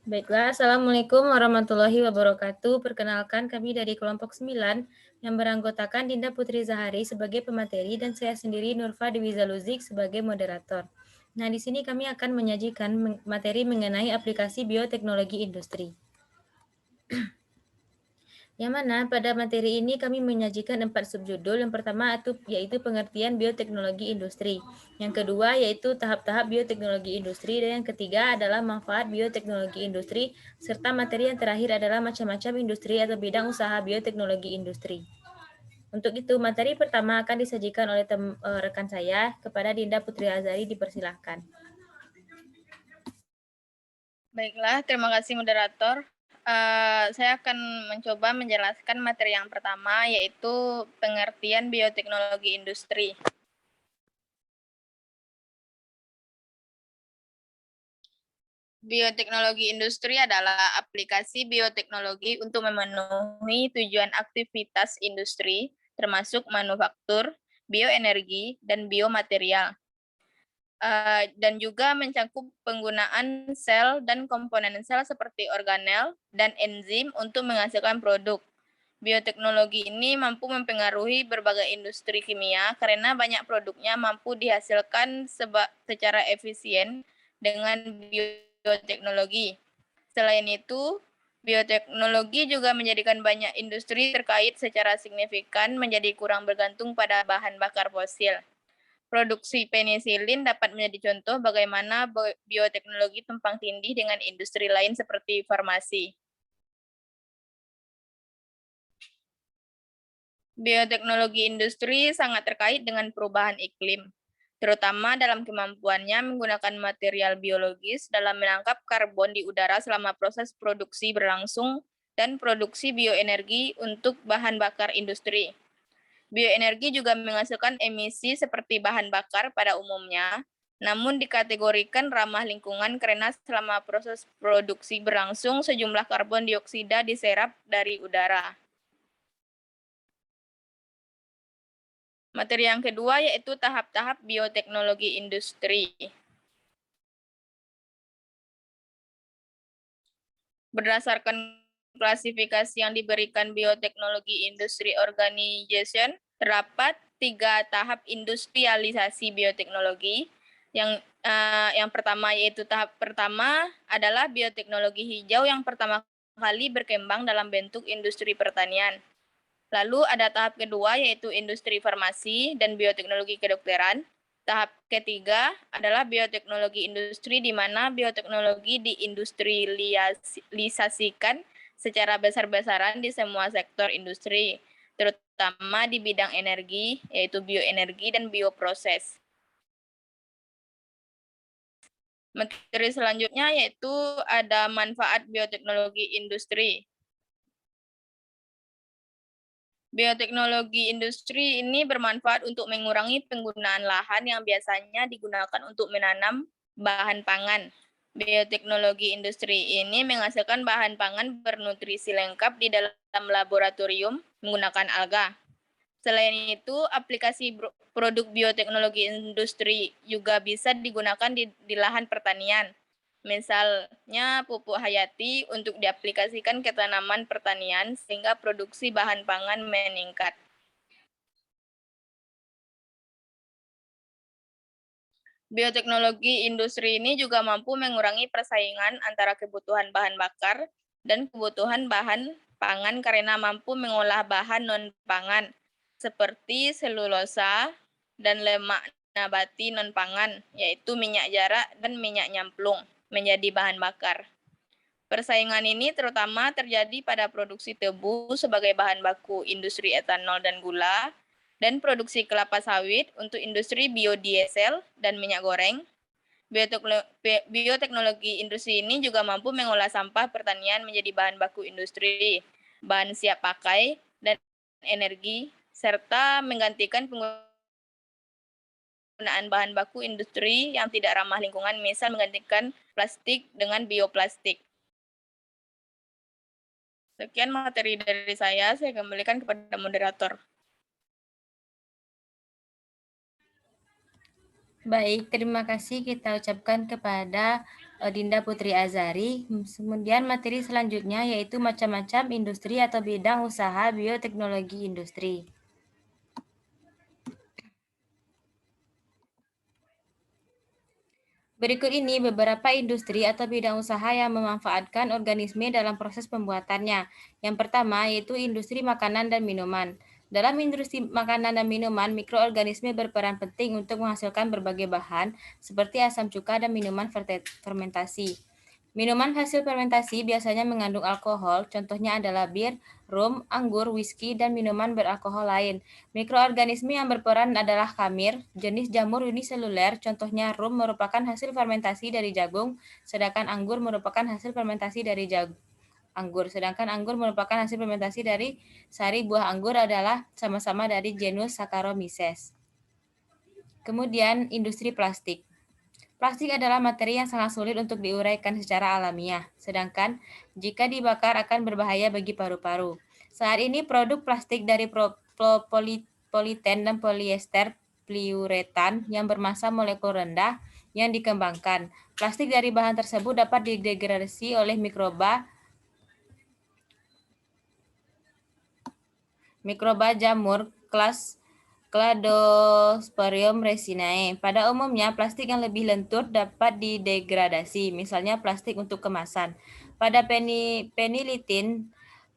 Baiklah, Assalamualaikum warahmatullahi wabarakatuh. Perkenalkan kami dari kelompok 9 yang beranggotakan Dinda Putri Zahari sebagai pemateri dan saya sendiri Nurfa Dewi Zaluzik sebagai moderator. Nah, di sini kami akan menyajikan materi mengenai aplikasi bioteknologi industri. Yang mana pada materi ini kami menyajikan 4 subjudul. Yang pertama yaitu pengertian bioteknologi industri. Yang kedua yaitu tahap-tahap bioteknologi industri. Dan yang ketiga adalah manfaat bioteknologi industri. Serta materi yang terakhir adalah macam-macam industri atau bidang usaha bioteknologi industri. Untuk itu, materi pertama akan disajikan oleh rekan saya. Kepada Dinda Putri Azari, dipersilahkan. Baiklah, terima kasih moderator. Saya akan mencoba menjelaskan materi yang pertama, yaitu pengertian bioteknologi industri. Bioteknologi industri adalah aplikasi bioteknologi untuk memenuhi tujuan aktivitas industri, termasuk manufaktur, bioenergi, dan biomaterial. Dan juga mencakup penggunaan sel dan komponen sel seperti organel dan enzim untuk menghasilkan produk. Bioteknologi ini mampu mempengaruhi berbagai industri kimia karena banyak produknya mampu dihasilkan secara efisien dengan bioteknologi. Selain itu, bioteknologi juga menjadikan banyak industri terkait secara signifikan menjadi kurang bergantung pada bahan bakar fosil. Produksi penisilin dapat menjadi contoh bagaimana bioteknologi tumpang tindih dengan industri lain seperti farmasi. Bioteknologi industri sangat terkait dengan perubahan iklim, terutama dalam kemampuannya menggunakan material biologis dalam menangkap karbon di udara selama proses produksi berlangsung dan produksi bioenergi untuk bahan bakar industri. Bioenergi juga menghasilkan emisi seperti bahan bakar pada umumnya, namun dikategorikan ramah lingkungan karena selama proses produksi berlangsung sejumlah karbon dioksida diserap dari udara. Materi yang kedua yaitu tahap-tahap bioteknologi industri. Berdasarkan klasifikasi yang diberikan Bioteknologi Industry Organization, terdapat 3 tahap industrialisasi bioteknologi. Yang pertama yaitu tahap pertama adalah bioteknologi hijau yang pertama kali berkembang dalam bentuk industri pertanian. Lalu ada tahap kedua yaitu industri farmasi dan bioteknologi kedokteran. Tahap ketiga adalah bioteknologi industri di mana bioteknologi diindustrialisasikan secara besar-besaran di semua sektor industri, terutama di bidang energi, yaitu bioenergi dan bioproses. Materi selanjutnya yaitu ada manfaat bioteknologi industri. Bioteknologi industri ini bermanfaat untuk mengurangi penggunaan lahan yang biasanya digunakan untuk menanam bahan pangan. Bioteknologi industri ini menghasilkan bahan pangan bernutrisi lengkap di dalam laboratorium menggunakan alga. Selain itu, aplikasi produk bioteknologi industri juga bisa digunakan di lahan pertanian. Misalnya pupuk hayati untuk diaplikasikan ke tanaman pertanian sehingga produksi bahan pangan meningkat. Bioteknologi industri ini juga mampu mengurangi persaingan antara kebutuhan bahan bakar dan kebutuhan bahan pangan karena mampu mengolah bahan non-pangan seperti selulosa dan lemak nabati non-pangan, yaitu minyak jarak dan minyak nyamplung, menjadi bahan bakar. Persaingan ini terutama terjadi pada produksi tebu sebagai bahan baku industri etanol dan gula, dan produksi kelapa sawit untuk industri biodiesel dan minyak goreng. Bioteknologi industri ini juga mampu mengolah sampah pertanian menjadi bahan baku industri, bahan siap pakai, dan energi, serta menggantikan penggunaan bahan baku industri yang tidak ramah lingkungan, misal menggantikan plastik dengan bioplastik. Sekian materi dari saya kembalikan kepada moderator. Baik, terima kasih kita ucapkan kepada Dinda Putri Azari. Kemudian materi selanjutnya yaitu macam-macam industri atau bidang usaha bioteknologi industri. Berikut ini beberapa industri atau bidang usaha yang memanfaatkan organisme dalam proses pembuatannya. Yang pertama yaitu industri makanan dan minuman. Dalam industri makanan dan minuman, mikroorganisme berperan penting untuk menghasilkan berbagai bahan seperti asam cuka dan minuman fermentasi. Minuman hasil fermentasi biasanya mengandung alkohol, contohnya adalah bir, rum, anggur, whisky, dan minuman beralkohol lain. Mikroorganisme yang berperan adalah kamir, jenis jamur uniseluler, contohnya rum merupakan hasil fermentasi dari jagung, sedangkan anggur merupakan hasil fermentasi dari anggur. Sedangkan anggur merupakan hasil fermentasi dari sari buah anggur adalah sama-sama dari genus Saccharomyces. Kemudian industri plastik. Plastik adalah materi yang sangat sulit untuk diuraikan secara alamiah, sedangkan jika dibakar akan berbahaya bagi paru-paru. Saat ini produk plastik dari politen dan polyester poliuretan yang bermassa molekul rendah yang dikembangkan. Plastik dari bahan tersebut dapat didegradasi oleh mikroba jamur kelas Cladosporium resinae. Pada umumnya, plastik yang lebih lentur dapat didegradasi, misalnya plastik untuk kemasan. Pada penelitian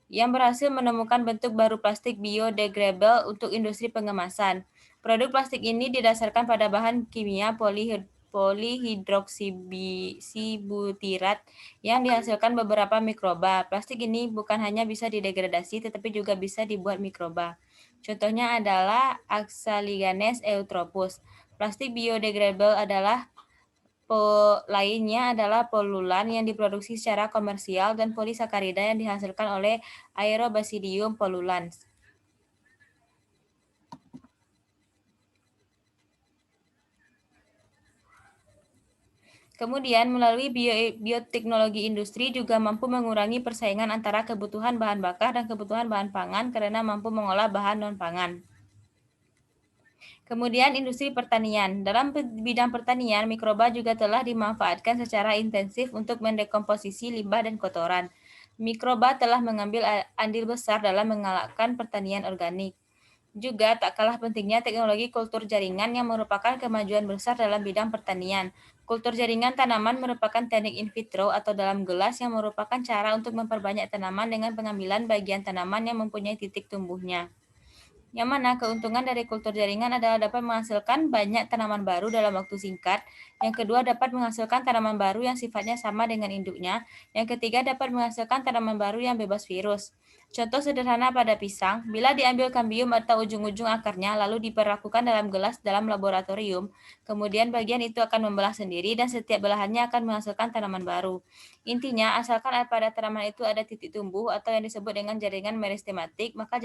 yang berhasil menemukan bentuk baru plastik biodegradable untuk industri pengemasan. Produk plastik ini didasarkan pada bahan kimia polihidroksibutirat yang dihasilkan beberapa mikroba. Plastik ini bukan hanya bisa didegradasi, tetapi juga bisa dibuat mikroba. Contohnya adalah Axaliganes eutrophus. Plastik biodegradable lainnya adalah polulan yang diproduksi secara komersial dan polisakarida yang dihasilkan oleh Aerobasidium polulans. Kemudian, melalui bioteknologi industri juga mampu mengurangi persaingan antara kebutuhan bahan bakar dan kebutuhan bahan pangan karena mampu mengolah bahan non-pangan. Kemudian industri pertanian. Dalam bidang pertanian, mikroba juga telah dimanfaatkan secara intensif untuk mendekomposisi limbah dan kotoran. Mikroba telah mengambil andil besar dalam mengalahkan pertanian organik. Juga tak kalah pentingnya teknologi kultur jaringan yang merupakan kemajuan besar dalam bidang pertanian. Kultur jaringan tanaman merupakan teknik in vitro atau dalam gelas yang merupakan cara untuk memperbanyak tanaman dengan pengambilan bagian tanaman yang mempunyai titik tumbuhnya. Yang mana keuntungan dari kultur jaringan adalah dapat menghasilkan banyak tanaman baru dalam waktu singkat. Yang kedua, dapat menghasilkan tanaman baru yang sifatnya sama dengan induknya. Yang ketiga, dapat menghasilkan tanaman baru yang bebas virus. Contoh sederhana pada pisang, bila diambil kambium atau ujung-ujung akarnya lalu diperlakukan dalam gelas dalam laboratorium, kemudian bagian itu akan membelah sendiri dan setiap belahannya akan menghasilkan tanaman baru. Intinya, asalkan pada tanaman itu ada titik tumbuh atau yang disebut dengan jaringan meristematik, maka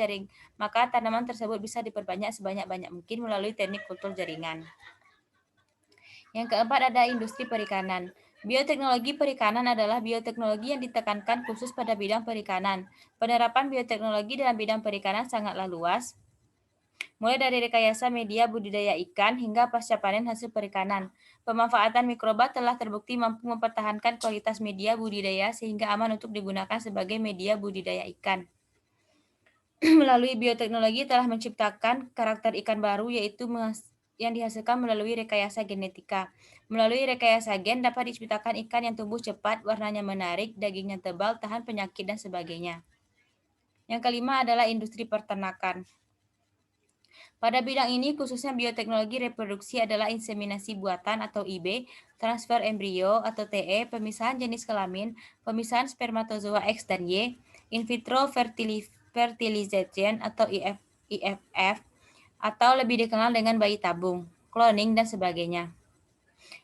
tanaman tersebut bisa diperbanyak sebanyak-banyak mungkin melalui teknik kultur jaringan. Yang keempat ada industri perikanan. Bioteknologi perikanan adalah bioteknologi yang ditekankan khusus pada bidang perikanan. Penerapan bioteknologi dalam bidang perikanan sangatlah luas, mulai dari rekayasa media budidaya ikan hingga pasca panen hasil perikanan. Pemanfaatan mikroba telah terbukti mampu mempertahankan kualitas media budidaya sehingga aman untuk digunakan sebagai media budidaya ikan. Melalui bioteknologi telah menciptakan karakter ikan baru yaitu yang dihasilkan melalui rekayasa genetika. Melalui rekayasa gen dapat diciptakan ikan yang tumbuh cepat, warnanya menarik, dagingnya tebal, tahan penyakit, dan sebagainya. Yang kelima adalah industri peternakan. Pada bidang ini, khususnya bioteknologi reproduksi adalah inseminasi buatan atau IB, transfer embrio atau TE, pemisahan jenis kelamin, pemisahan spermatozoa X dan Y, in vitro fertilization atau IFF, atau lebih dikenal dengan bayi tabung, cloning, dan sebagainya.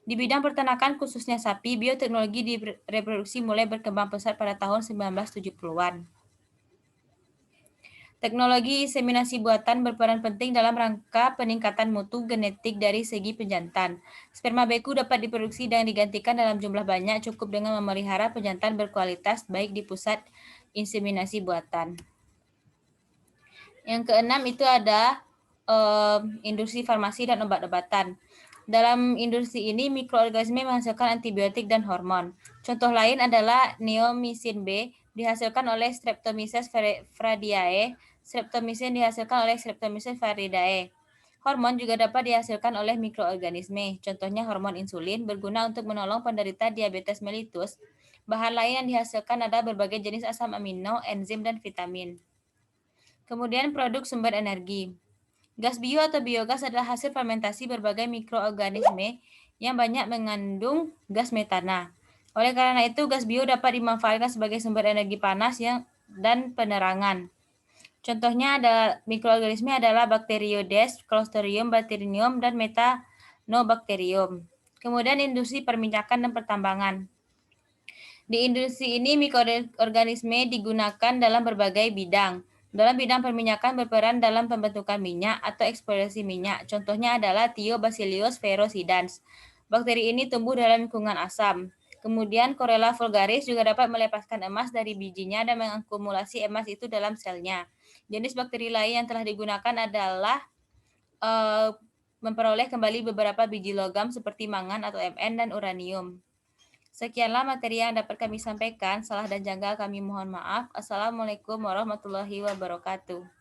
Di bidang peternakan khususnya sapi, bioteknologi di reproduksi mulai berkembang pesat pada tahun 1970-an. Teknologi inseminasi buatan berperan penting dalam rangka peningkatan mutu genetik dari segi penjantan. Sperma beku dapat diproduksi dan digantikan dalam jumlah banyak cukup dengan memelihara penjantan berkualitas baik di pusat inseminasi buatan. Yang keenam itu ada industri farmasi dan obat-obatan. Dalam industri ini, mikroorganisme menghasilkan antibiotik dan hormon. Contoh lain adalah neomycin B dihasilkan oleh Streptomyces faradiae, streptomycin dihasilkan oleh Streptomyces faridae. Hormon juga dapat dihasilkan oleh mikroorganisme. Contohnya hormon insulin berguna untuk menolong penderita diabetes mellitus. Bahan lain yang dihasilkan adalah berbagai jenis asam amino, enzim, dan vitamin. Kemudian produk sumber energi. Gas bio atau biogas adalah hasil fermentasi berbagai mikroorganisme yang banyak mengandung gas metana. Oleh karena itu, gas bio dapat dimanfaatkan sebagai sumber energi panas dan penerangan. Contohnya ada mikroorganisme adalah Bacteroides, Clostridium, Botulinum, dan Methanobacterium. Kemudian industri perminyakan dan pertambangan. Di industri ini mikroorganisme digunakan dalam berbagai bidang. Dalam bidang perminyakan berperan dalam pembentukan minyak atau eksplorasi minyak. Contohnya adalah Thiobacillus ferrosidans. Bakteri ini tumbuh dalam lingkungan asam. Kemudian Chlorella vulgaris juga dapat melepaskan emas dari bijinya dan mengakumulasi emas itu dalam selnya. Jenis bakteri lain yang telah digunakan adalah memperoleh kembali beberapa biji logam seperti mangan atau Mn dan uranium. Sekianlah materi yang dapat kami sampaikan. Salah dan janggal kami mohon maaf. Assalamualaikum warahmatullahi wabarakatuh.